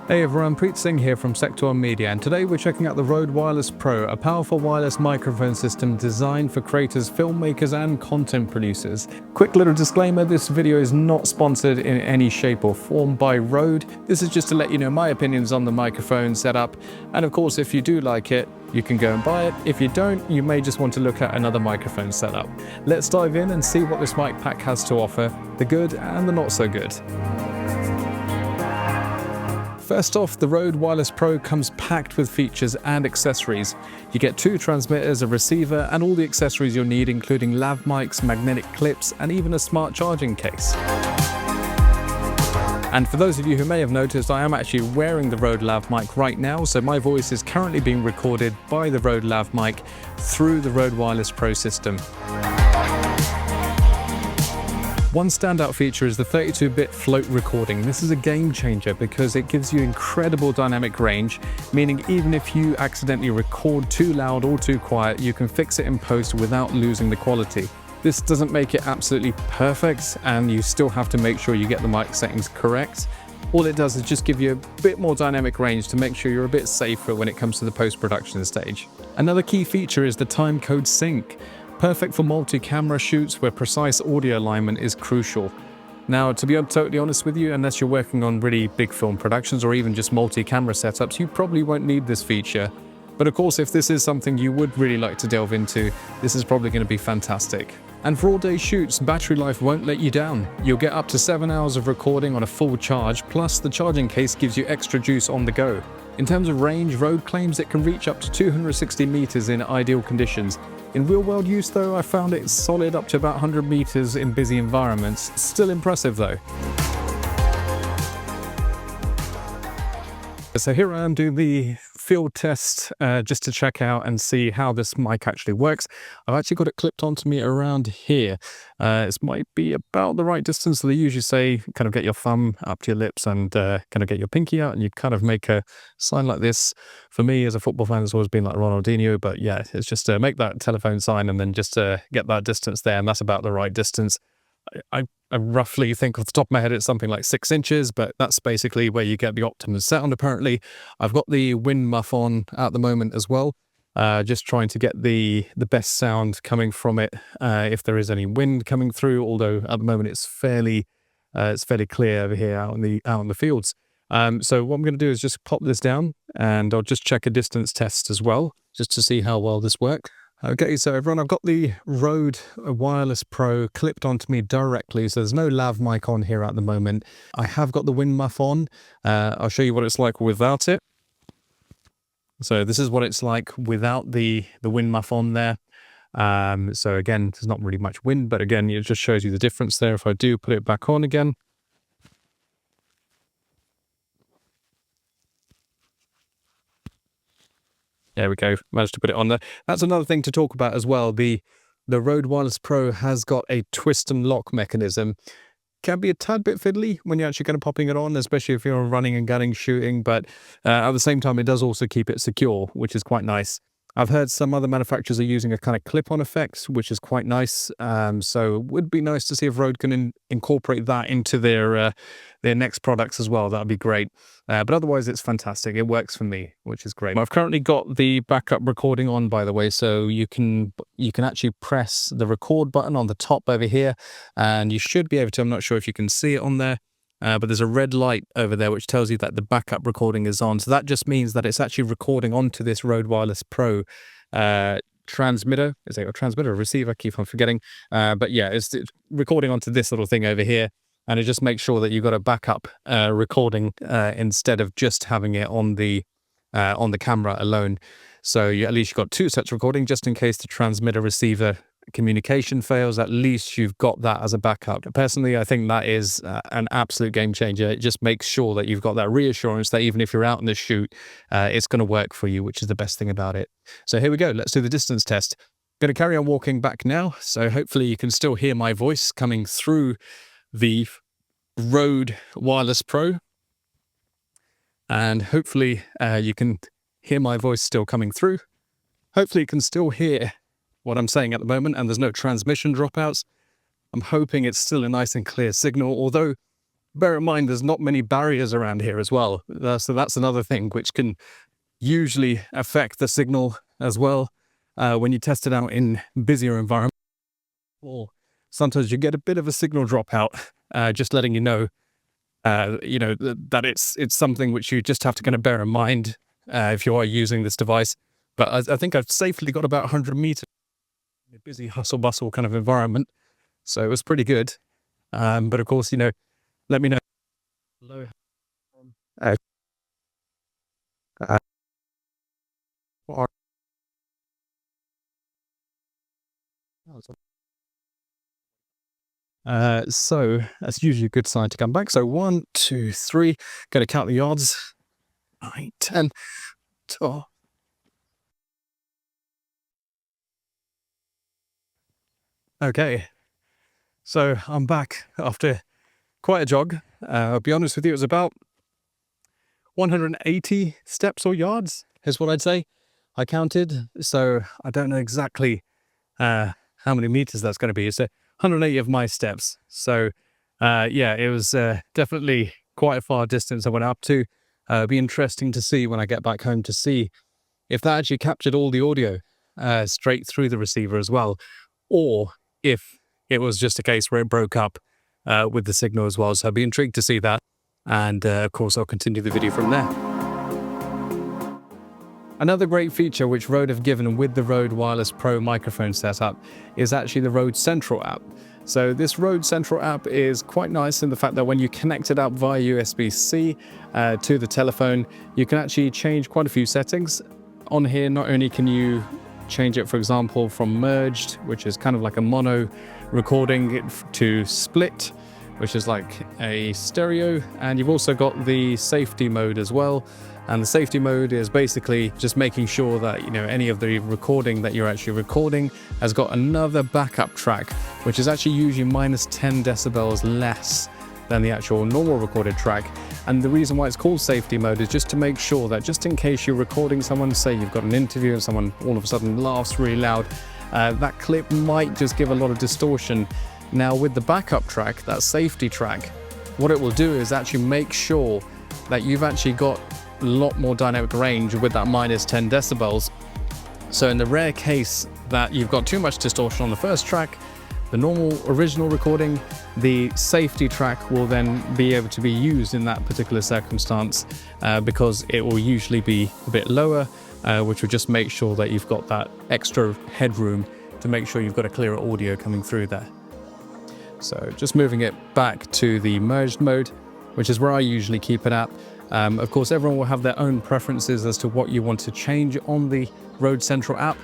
Hey everyone, Preet Singh here from Sector Media, and today we're checking out the RØDE Wireless Pro, a powerful wireless microphone system designed for creators, filmmakers and content producers. Quick little disclaimer, this video is not sponsored in any shape or form by RØDE. This is just to let you know my opinions on the microphone setup, and of course if you do like it, you can go and buy it. If you don't, you may just want to look at another microphone setup. Let's dive in and see what this mic pack has to offer, the good and the not so good. First off, the RØDE Wireless Pro comes packed with features and accessories. You get 2 transmitters, a receiver, and all the accessories you'll need, including lav mics, magnetic clips, and even a smart charging case. And for those of you who may have noticed, I am actually wearing the RØDE lav mic right now, so my voice is currently being recorded by the RØDE lav mic through the RØDE Wireless Pro system. One standout feature is the 32-bit float recording. This is a game changer because it gives you incredible dynamic range, meaning even if you accidentally record too loud or too quiet, you can fix it in post without losing the quality. This doesn't make it absolutely perfect, and you still have to make sure you get the mic settings correct. All it does is just give you a bit more dynamic range to make sure you're a bit safer when it comes to the post-production stage. Another key feature is the Timecode Sync. Perfect for multi-camera shoots where precise audio alignment is crucial. Now, to be totally honest with you, unless you're working on really big film productions or even just multi-camera setups, you probably won't need this feature. But of course, if this is something you would really like to delve into, this is probably going to be fantastic. And for all-day shoots, battery life won't let you down. You'll get up to 7 hours of recording on a full charge, plus the charging case gives you extra juice on the go. In terms of range, RØDE claims it can reach up to 260 meters in ideal conditions. In real-world use though, I found it solid up to about 100 meters in busy environments. Still impressive though. So here I am doing the field test just to check out and see how this mic actually works. I've actually got it clipped onto me around here. This might be about the right distance. So they usually say kind of get your thumb up to your lips and kind of get your pinky out, and you kind of make a sign like this. For me as a football fan, it's always been like Ronaldinho, but yeah, it's just to make that telephone sign and then just get that distance there, and that's about the right distance. I roughly think off the top of my head it's something like 6 inches, but that's basically where you get the optimum sound apparently. I've got the wind muff on at the moment as well, just trying to get the best sound coming from it if there is any wind coming through, although at the moment it's fairly clear over here out in the fields. So what I'm going to do is just pop this down and I'll just check a distance test as well, just to see how well this works. Okay, so everyone, I've got the RØDE Wireless Pro clipped onto me directly, so there's no lav mic on here at the moment. I have got the wind muff on. I'll show you what it's like without it. So this is what it's like without the wind muff on there. So again, there's not really much wind, but again, it just shows you the difference there. If I do put it back on again, there we go, managed to put it on there. That's another thing to talk about as well. The RØDE Wireless Pro has got a twist and lock mechanism. Can be a tad bit fiddly when you're actually kind of popping it on, especially if you're running and gunning shooting, but at the same time, it does also keep it secure, which is quite nice. I've heard some other manufacturers are using a kind of clip-on effect, which is quite nice. So it would be nice to see if RØDE can incorporate that into their next products as well. That would be great. But otherwise, it's fantastic. It works for me, which is great. I've currently got the backup recording on, by the way, so you can actually press the record button on the top over here, and you should be able to. I'm not sure if you can see it on there. But there's a red light over there which tells you that the backup recording is on. So that just means that it's actually recording onto this RØDE Wireless Pro transmitter. Is it a transmitter or receiver? I keep on forgetting. But yeah, it's recording onto this little thing over here. And it just makes sure that you've got a backup recording instead of just having it on the camera alone. So at least you've got 2 sets recording just in case the transmitter receiver communication fails. At least you've got that as a backup. Personally, I think that is an absolute game changer. It just makes sure that you've got that reassurance that even if you're out in the shoot, it's going to work for you, which is the best thing about it. So here we go. Let's do the distance test. Going to carry on walking back now. So hopefully you can still hear my voice coming through the RØDE Wireless Pro. And hopefully you can hear my voice still coming through. Hopefully you can still hear what I'm saying at the moment, and there's no transmission dropouts. I'm hoping it's still a nice and clear signal, although bear in mind there's not many barriers around here as well. So that's another thing which can usually affect the signal as well when you test it out in busier environments. Or sometimes you get a bit of a signal dropout, just letting you know, that it's something which you just have to kind of bear in mind if you are using this device. But I think I've safely got about 100 meters in a busy hustle bustle kind of environment. So it was pretty good. But of course, let me know below. So that's usually a good sign to come back. So 1, 2, 3, going to count the yards. 9, 10, 12. Okay, so I'm back after quite a jog. I'll be honest with you, it was about 180 steps or yards is what I'd say I counted. So I don't know exactly how many meters that's going to be. It's 180 of my steps. So yeah, it was definitely quite a far distance I went up to. It'll be interesting to see when I get back home to see if that actually captured all the audio straight through the receiver as well, or if it was just a case where it broke up with the signal as well. So I'd be intrigued to see that. And of course, I'll continue the video from there. Another great feature which Rode have given with the Rode Wireless Pro microphone setup is actually the Rode Central app. So this Rode Central app is quite nice in the fact that when you connect it up via USB-C to the telephone, you can actually change quite a few settings. On here, not only can you change it, for example, from merged, which is kind of like a mono recording, to split, which is like a stereo, and you've also got the safety mode as well. And the safety mode is basically just making sure that any of the recording that you're actually recording has got another backup track, which is actually usually minus 10 decibels less than the actual normal recorded track. And the reason why it's called safety mode is just to make sure that just in case you're recording someone, say you've got an interview and someone all of a sudden laughs really loud, that clip might just give a lot of distortion. Now with the backup track, that safety track, what it will do is actually make sure that you've actually got a lot more dynamic range with that minus 10 decibels. So in the rare case that you've got too much distortion on the first track, the normal original recording, the safety track will then be able to be used in that particular circumstance because it will usually be a bit lower, which will just make sure that you've got that extra headroom to make sure you've got a clearer audio coming through there. So just moving it back to the merged mode, which is where I usually keep it at. Of course, everyone will have their own preferences as to what you want to change on the Rode Central app.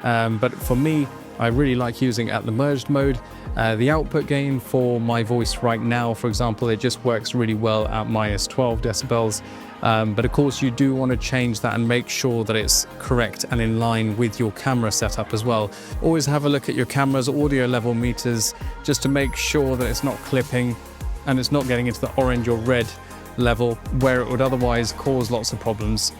But for me, I really like using it at the merged mode. The output gain for my voice right now, for example, it just works really well at minus 12 decibels. But of course, you do want to change that and make sure that it's correct and in line with your camera setup as well. Always have a look at your camera's audio level meters just to make sure that it's not clipping and it's not getting into the orange or red level where it would otherwise cause lots of problems.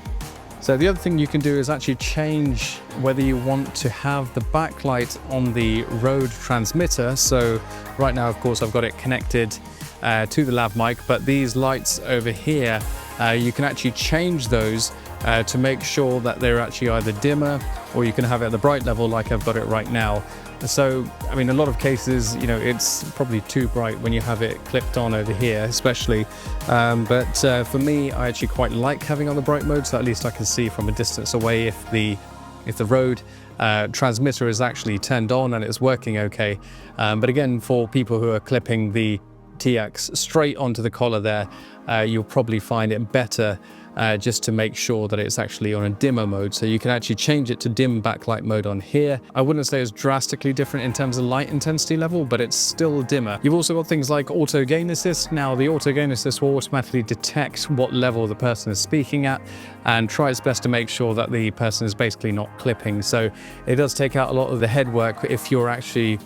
So the other thing you can do is actually change whether you want to have the backlight on the Rode transmitter. So right now, of course, I've got it connected to the lav mic, but these lights over here, you can actually change those to make sure that they're actually either dimmer or you can have it at the bright level like I've got it right now. So, I mean, a lot of cases, it's probably too bright when you have it clipped on over here, especially. But for me, I actually quite like having on the bright mode, so at least I can see from a distance away if the Rode transmitter is actually turned on and it's working okay. But again, for people who are clipping the TX straight onto the collar there, you'll probably find it better just to make sure that it's actually on a dimmer mode. So you can actually change it to dim backlight mode on here. I wouldn't say it's drastically different in terms of light intensity level, but it's still dimmer. You've also got things like auto gain assist. Now the auto gain assist will automatically detect what level the person is speaking at and try its best to make sure that the person is basically not clipping. So it does take out a lot of the head work if you're actually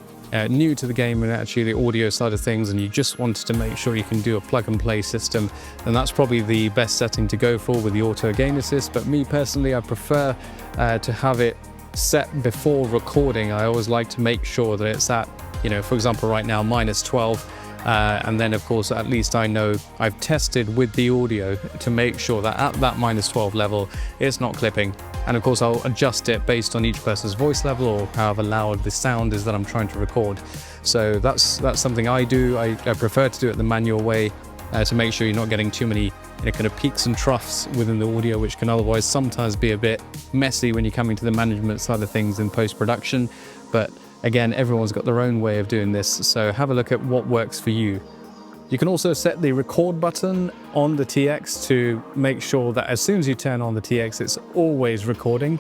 new to the game and actually the audio side of things, and you just wanted to make sure you can do a plug and play system, then that's probably the best setting to go for with the auto gain assist. But me personally, I prefer to have it set before recording. I always like to make sure that it's at, for example, right now, minus 12. And then of course, at least I know I've tested with the audio to make sure that at that -12 level, it's not clipping. And of course, I'll adjust it based on each person's voice level or however loud the sound is that I'm trying to record. So that's something I do. I prefer to do it the manual way to make sure you're not getting too many kind of peaks and troughs within the audio, which can otherwise sometimes be a bit messy when you're coming to the management side of things in post-production. But again, everyone's got their own way of doing this, so have a look at what works for you. You can also set the record button on the TX to make sure that as soon as you turn on the TX, it's always recording.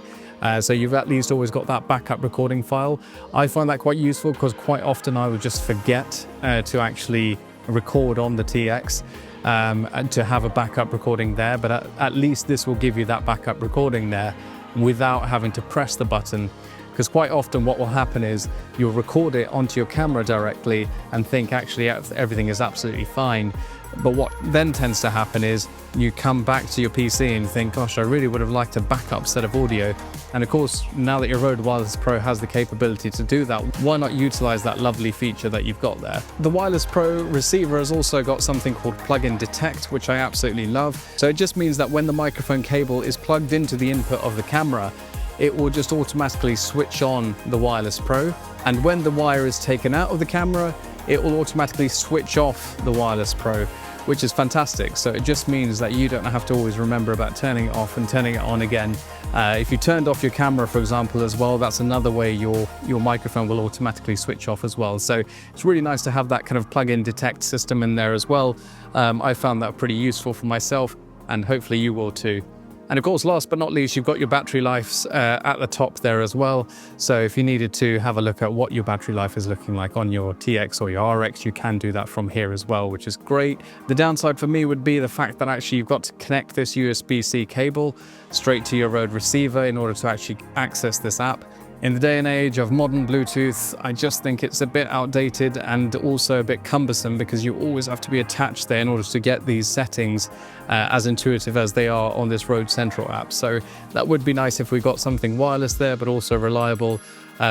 So you've at least always got that backup recording file. I find that quite useful because quite often I would just forget to actually record on the TX and to have a backup recording there. But at least this will give you that backup recording there without having to press the button. Because quite often what will happen is you'll record it onto your camera directly and think actually everything is absolutely fine. But what then tends to happen is you come back to your PC and think, gosh, I really would have liked a backup set of audio. And of course, now that your RØDE Wireless Pro has the capability to do that, why not utilize that lovely feature that you've got there? The Wireless Pro receiver has also got something called plug-in detect, which I absolutely love. So it just means that when the microphone cable is plugged into the input of the camera, it will just automatically switch on the Wireless Pro. And when the wire is taken out of the camera, it will automatically switch off the Wireless Pro, which is fantastic. So it just means that you don't have to always remember about turning it off and turning it on again. If you turned off your camera, for example, as well, that's another way your microphone will automatically switch off as well. So it's really nice to have that kind of plug-in detect system in there as well. I found that pretty useful for myself, and hopefully you will too. And of course, last but not least, you've got your battery lives at the top there as well. So if you needed to have a look at what your battery life is looking like on your TX or your RX, you can do that from here as well, which is great. The downside for me would be the fact that actually you've got to connect this USB-C cable straight to your Rode receiver in order to actually access this app. In the day and age of modern Bluetooth, I just think it's a bit outdated and also a bit cumbersome because you always have to be attached there in order to get these settings as intuitive as they are on this Rode Central app. So that would be nice if we got something wireless there, but also reliable,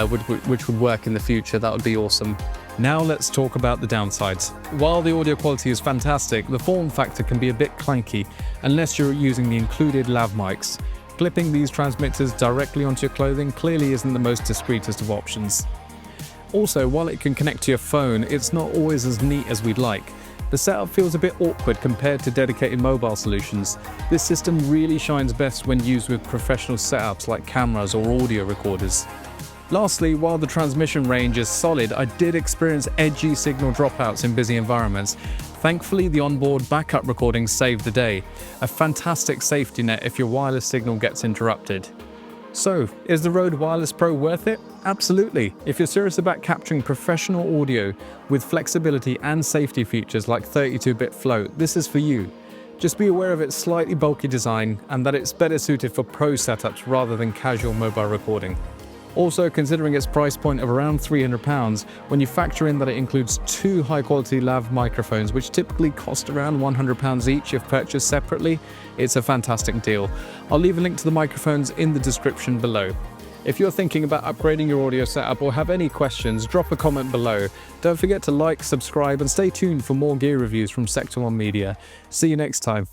which would work in the future. That would be awesome. Now let's talk about the downsides. While the audio quality is fantastic, the form factor can be a bit clunky unless you're using the included lav mics. Clipping these transmitters directly onto your clothing clearly isn't the most discreetest of options. Also, while it can connect to your phone, it's not always as neat as we'd like. The setup feels a bit awkward compared to dedicated mobile solutions. This system really shines best when used with professional setups like cameras or audio recorders. Lastly, while the transmission range is solid, I did experience edgy signal dropouts in busy environments. Thankfully, the onboard backup recording saved the day. A fantastic safety net if your wireless signal gets interrupted. So, is the RØDE Wireless Pro worth it? Absolutely. If you're serious about capturing professional audio with flexibility and safety features like 32-bit float, this is for you. Just be aware of its slightly bulky design and that it's better suited for pro setups rather than casual mobile recording. Also, considering its price point of around £300, when you factor in that it includes 2 high-quality lav microphones, which typically cost around £100 each if purchased separately, it's a fantastic deal. I'll leave a link to the microphones in the description below. If you're thinking about upgrading your audio setup or have any questions, drop a comment below. Don't forget to like, subscribe, and stay tuned for more gear reviews from Sector 1 Media. See you next time.